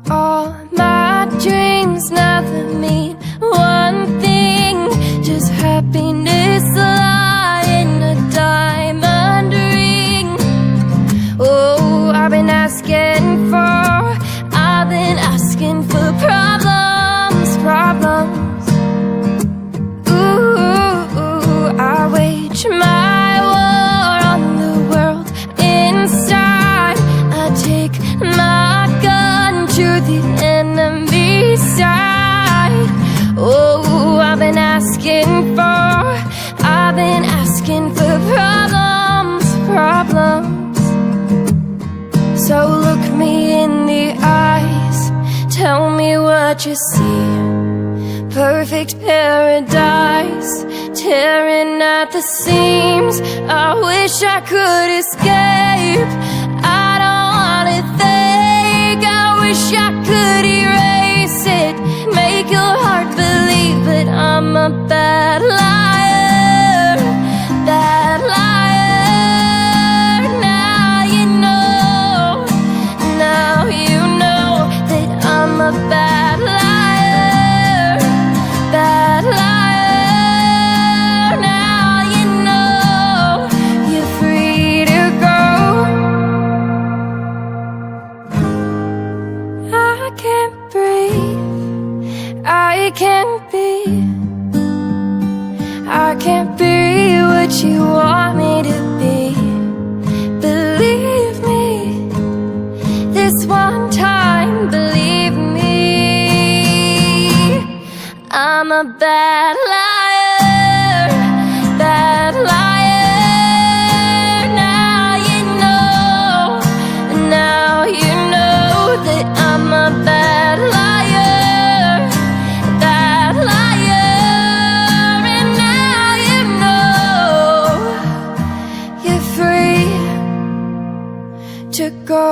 All my dreams never mean one thing, just happiness lying in a diamond ring. Oh, I've been asking for problems, problems. Ooh, I wage my war on the world inside. I take my gun to the enemy side. Oh, I've been asking for problems, problems. So look me in the eyes, tell me what you see. Perfect paradise, tearing at the seams. I wish I could escape. I don't wanna think. I wish I could erase it, make your heart believe, but I'm a bad liar, bad liar. Now you know that I'm a bad liar, bad liar. Now you know you're free to go. I can't breathe, I can't be what you want me to be. Believe me, this one time, believe me. I'm a bad liar, bad liar. Now you know that I'm a bad liar, bad liar. And now you know you're free to go.